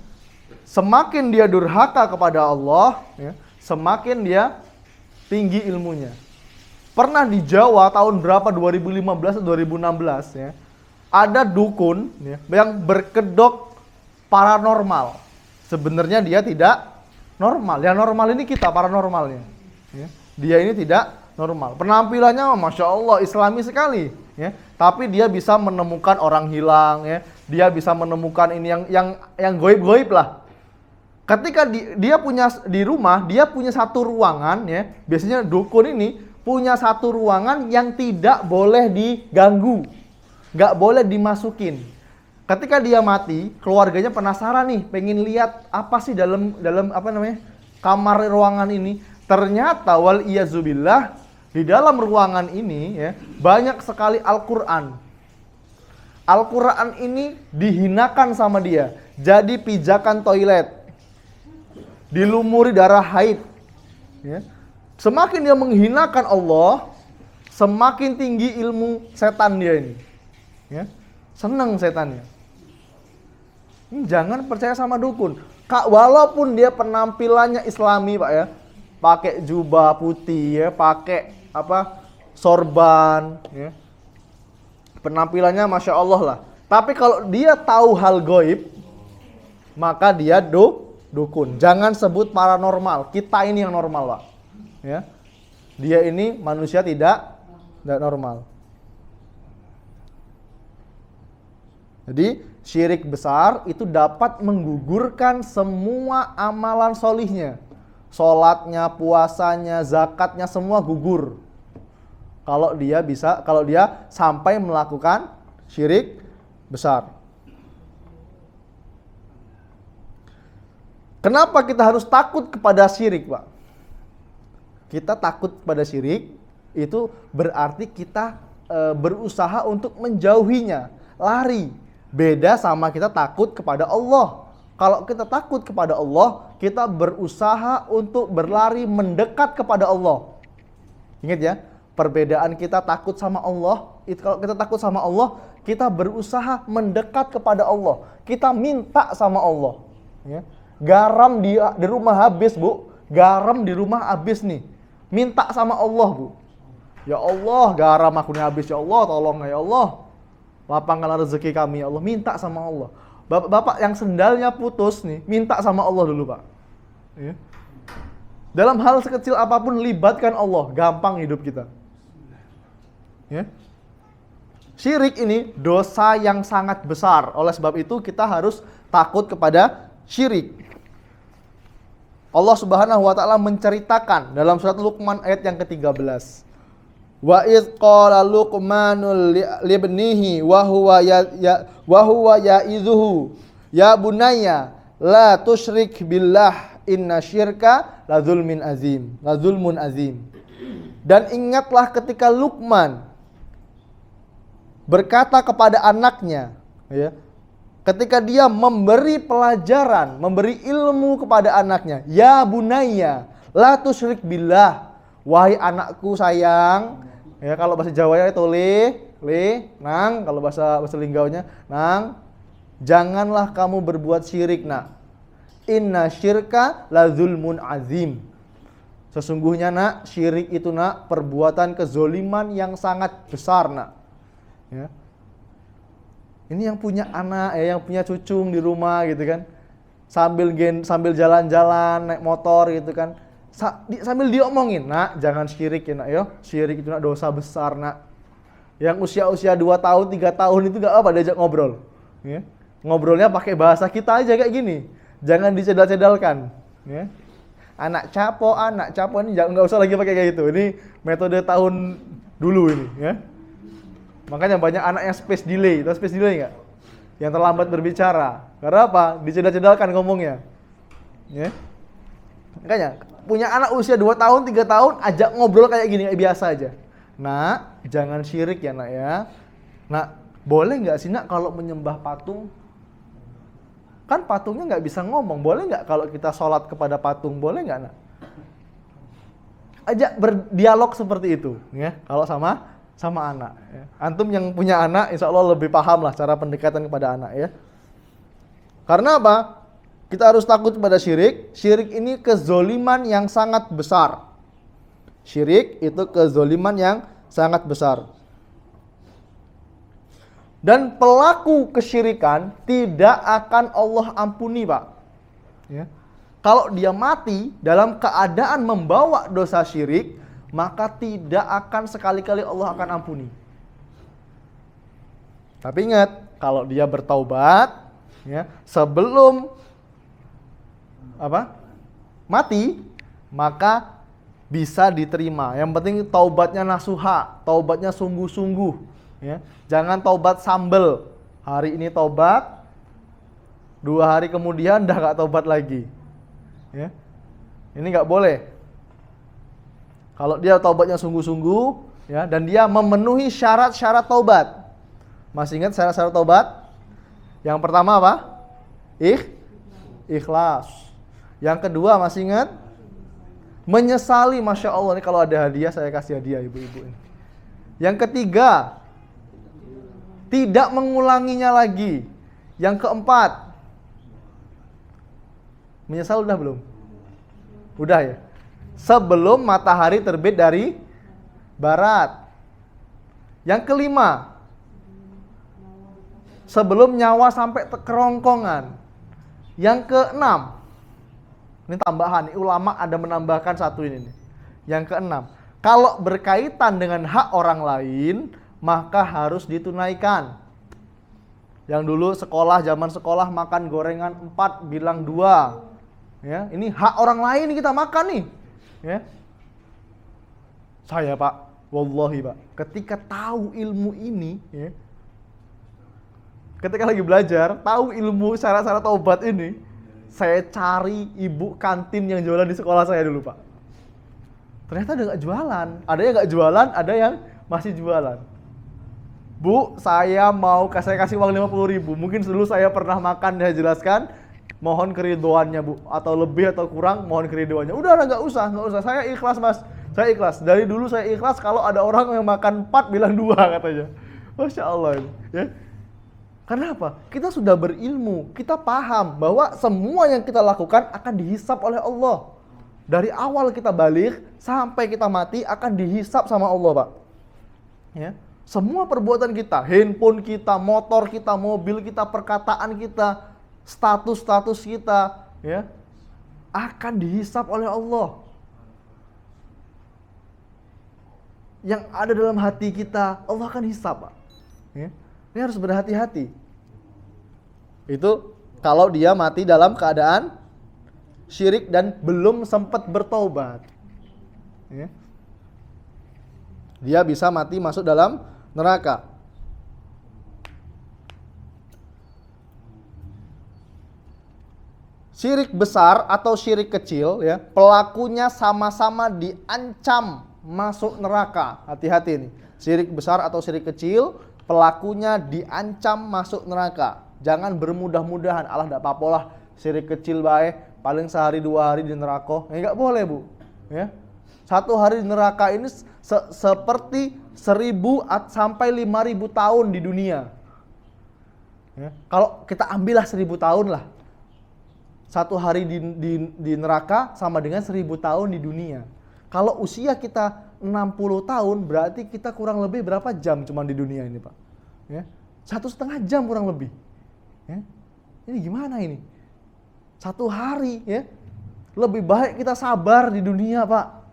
Semakin dia durhaka kepada Allah, ya, semakin dia tinggi ilmunya. Pernah di Jawa tahun berapa 2015 atau 2016 ya, ada dukun ya, yang berkedok paranormal. Sebenarnya dia tidak normal. Yang normal ini kita paranormalnya. Ya. Dia ini tidak normal. Penampilannya masya Allah Islami sekali. Ya. Tapi dia bisa menemukan orang hilang. Ya. Dia bisa menemukan ini yang goib-goib lah. Ketika dia punya di rumah, dia punya satu ruangan. Ya. Biasanya dukun ini punya satu ruangan yang tidak boleh diganggu, nggak boleh dimasukin. Ketika dia mati, keluarganya penasaran nih, pengen lihat apa sih dalam kamar ruangan ini. Ternyata wal iyazubillah di dalam ruangan ini ya banyak sekali Al-Quran. Al-Quran ini dihinakan sama dia, jadi pijakan toilet, dilumuri darah haid. Ya. Semakin dia menghinakan Allah, semakin tinggi ilmu setan dia ini. Ya. Senang setannya. Jangan percaya sama dukun. Walaupun dia penampilannya Islami Pak ya, pakai jubah putih ya, pakai sorban ya. Penampilannya masya Allah lah. Tapi kalau dia tahu hal goib, maka dia dukun. Jangan sebut paranormal. Kita ini yang normal Pak. Ya, dia ini manusia tidak normal. Jadi syirik besar itu dapat menggugurkan semua amalan solihnya, sholatnya, puasanya, zakatnya semua gugur. Kalau dia sampai melakukan syirik besar. Kenapa kita harus takut kepada syirik, Pak? Kita takut pada syirik, itu berarti kita berusaha untuk menjauhinya, lari. Beda sama kita takut kepada Allah. Kalau kita takut kepada Allah, kita berusaha untuk berlari mendekat kepada Allah. Ingat ya, perbedaan kita takut sama Allah, itu kalau kita takut sama Allah, kita berusaha mendekat kepada Allah. Kita minta sama Allah. Ya. Garam di rumah habis, Bu. Garam di rumah habis nih. Minta sama Allah, Bu. Ya Allah, garam aku ini habis. Ya Allah, tolong ya Allah. Lapangkan rezeki kami, ya Allah. Minta sama Allah. Bapak yang sendalnya putus nih, minta sama Allah dulu, Pak. Ya. Dalam hal sekecil apapun, libatkan Allah. Gampang hidup kita. Ya. Syirik ini dosa yang sangat besar. Oleh sebab itu kita harus takut kepada syirik. Allah Subhanahu wa taala menceritakan dalam surat Luqman ayat yang ke-13. Wa idz qala Luqmanul libnihi wa huwa ya'idzuhu ya bunayya la tusyrik billah inna syirka la zulmun azim. Dan ingatlah ketika Luqman berkata kepada anaknya, ya, ketika dia memberi pelajaran, memberi ilmu kepada anaknya, ya bunayya, la tusyrik billah, wahai anakku sayang, ya kalau bahasa Jawanya itu nang, kalau bahasa linggaunya, nang, janganlah kamu berbuat syirik, nak. Inna syirka la zulmun azim. Sesungguhnya, nak, syirik itu, nak, perbuatan kezoliman yang sangat besar, nak. Ya. Ini yang punya anak, yang punya cucung di rumah gitu kan, sambil jalan-jalan naik motor gitu kan, sambil diomongin, nak jangan syirik ya nak, yo syirik itu nak dosa besar, nak. Yang usia 2 tahun 3 tahun itu gak apa diajak ngobrol, ya. Ngobrolnya pakai bahasa kita aja kayak gini, jangan dicedal-cedalkan, ya. Anak capo ini nggak usah lagi pakai kayak gitu. Ini metode tahun dulu ini, ya. Makanya banyak anak yang space delay. Tahu space delay nggak? Yang terlambat berbicara. Karena apa? Dicedal-cedalkan ngomongnya. Ya. Makanya punya anak usia 2 tahun, 3 tahun, ajak ngobrol kayak gini, kayak biasa aja. Nak, jangan syirik ya, nak ya. Nak, boleh nggak sih, nak, kalau menyembah patung? Kan patungnya nggak bisa ngomong. Boleh nggak kalau kita sholat kepada patung? Boleh nggak, nak? Ajak berdialog seperti itu, ya. Kalau sama anak, ya. Antum yang punya anak, insya Allah lebih paham lah cara pendekatan kepada anak, ya. Karena apa? Kita harus takut kepada syirik. Syirik ini kezoliman yang sangat besar. Syirik itu kezoliman yang sangat besar. Dan pelaku kesyirikan tidak akan Allah ampuni, Pak. Ya. Kalau dia mati dalam keadaan membawa dosa syirik, maka tidak akan sekali-kali Allah akan ampuni. Tapi ingat, kalau dia bertaubat, ya, sebelum mati, maka bisa diterima. Yang penting taubatnya nasuha, taubatnya sungguh-sungguh, ya. Jangan taubat sambel. Hari ini taubat, 2 hari kemudian dah gak taubat lagi, ya. Ini gak boleh. Kalau dia taubatnya sungguh-sungguh, ya, dan dia memenuhi syarat-syarat taubat. Masih ingat syarat-syarat taubat? Yang pertama apa? Ikhlas. Yang kedua masih ingat? Menyesali, Masya Allah, ini kalau ada hadiah saya kasih hadiah ibu-ibu ini. Yang ketiga, tidak mengulanginya lagi. Yang keempat, menyesal udah belum? Udah ya? Sebelum matahari terbit dari barat. Yang kelima, sebelum nyawa sampai kerongkongan. Yang keenam, ini tambahan, ulama ada menambahkan satu ini nih. Yang keenam, kalau berkaitan dengan hak orang lain, maka harus ditunaikan. Yang dulu zaman sekolah makan gorengan 4 bilang 2. Ya, ini hak orang lain kita makan nih. Ya. Saya, Pak, wallahi, Pak, ketika tahu ilmu ini, ya, ketika lagi belajar, tahu ilmu syarat-syarat taubat ini, saya cari ibu kantin yang jualan di sekolah saya dulu, Pak. Ternyata udah gak jualan. Ada yang gak jualan, ada yang masih jualan. Bu, saya kasih uang 50.000. Mungkin dulu saya pernah makan, dia jelaskan, mohon keriduannya, Bu, atau lebih atau kurang mohon keriduannya. Udah nggak usah. Saya ikhlas, Mas. Saya ikhlas. Dari dulu saya ikhlas kalau ada orang yang makan 4 bilang 2 katanya. Masya Allah ini, ya. Karena apa? Kita sudah berilmu, kita paham bahwa semua yang kita lakukan akan dihisap oleh Allah. Dari awal kita balik sampai kita mati akan dihisap sama Allah, Pak. Ya. Semua perbuatan kita, handphone kita, motor kita, mobil kita, perkataan kita, status kita, ya, akan dihisap oleh Allah. Yang ada dalam hati kita, Allah akan hisap, Pak. Ya. Ini harus berhati-hati. Itu kalau dia mati dalam keadaan syirik dan belum sempat bertobat. Ya. Dia bisa mati masuk dalam neraka. Syirik besar atau syirik kecil, ya, pelakunya sama-sama diancam masuk neraka. Hati-hati nih. Syirik besar atau syirik kecil, pelakunya diancam masuk neraka. Jangan bermudah-mudahan, Allah enggak apa-apa lah, syirik kecil baik, paling sehari 2 hari di neraka. Enggak boleh, Bu. Ya. 1 hari di neraka ini seperti 1000 sampai 5000 tahun di dunia. Ya. Kalau kita ambillah 1000 tahun lah. 1 hari di neraka sama dengan 1000 tahun di dunia. Kalau usia kita 60 tahun, berarti kita kurang lebih berapa jam cuma di dunia ini, Pak? Ya. 1,5 jam kurang lebih. Ya. Ini gimana ini? 1 hari, ya. Lebih baik kita sabar di dunia, Pak.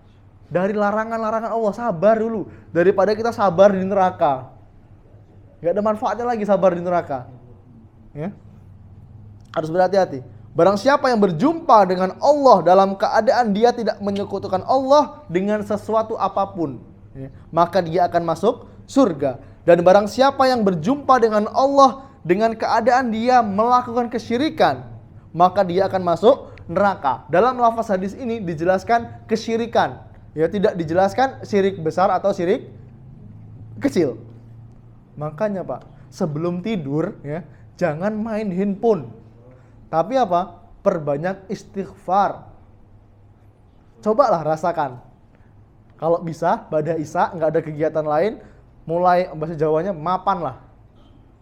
Dari larangan-larangan Allah, sabar dulu. Daripada kita sabar di neraka. Gak ada manfaatnya lagi sabar di neraka. Ya. Harus berhati-hati. Barang siapa yang berjumpa dengan Allah dalam keadaan dia tidak menyekutukan Allah dengan sesuatu apapun, ya, maka dia akan masuk surga. Dan barang siapa yang berjumpa dengan Allah dengan keadaan dia melakukan kesyirikan, maka dia akan masuk neraka. Dalam lafaz hadis ini dijelaskan kesyirikan, ya, tidak dijelaskan syirik besar atau syirik kecil. Makanya, Pak, sebelum tidur, ya, jangan main handphone. Tapi apa? Perbanyak istighfar. Cobalah rasakan. Kalau bisa, pada isya, nggak ada kegiatan lain, mulai, bahasa Jawanya, mapan lah.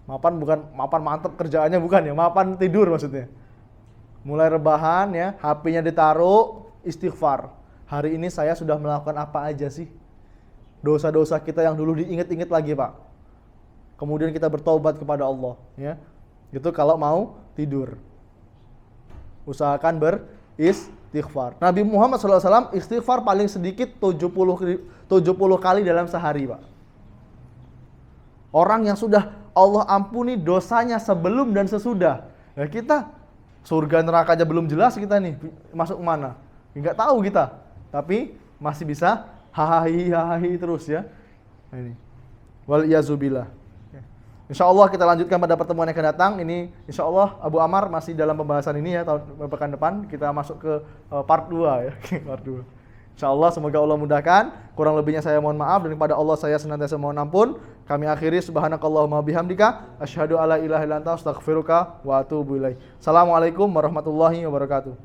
Mapan bukan mapan mantep kerjaannya, bukan ya. Mapan tidur maksudnya. Mulai rebahan, ya, HP-nya ditaruh, istighfar. Hari ini saya sudah melakukan apa aja sih? Dosa-dosa kita yang dulu diingat-ingat lagi, Pak. Kemudian kita bertobat kepada Allah, ya. Itu kalau mau tidur. Usahakan beristighfar. Nabi Muhammad SAW istighfar paling sedikit 70 kali dalam sehari, Pak. Orang yang sudah Allah ampuni dosanya sebelum dan sesudah. Nah, kita surga neraka aja belum jelas kita nih masuk mana. Enggak tahu kita. Tapi masih bisa hahahi terus, ya. Nah, ini. Wal iyazubillah. Insya Allah kita lanjutkan pada pertemuan yang akan datang. Ini insya Allah Abu Ammar masih dalam pembahasan ini, ya, pekan depan kita masuk ke part 2, ya. Part 2. Insya Allah semoga Allah mudahkan. Kurang lebihnya saya mohon maaf, dan kepada Allah saya senantiasa mohon ampun. Kami akhiri subhanakallahumma bihamdika asyhadu alla ilaha illa anta astaghfiruka wa atubu ilaik. Assalamualaikum warahmatullahi wabarakatuh.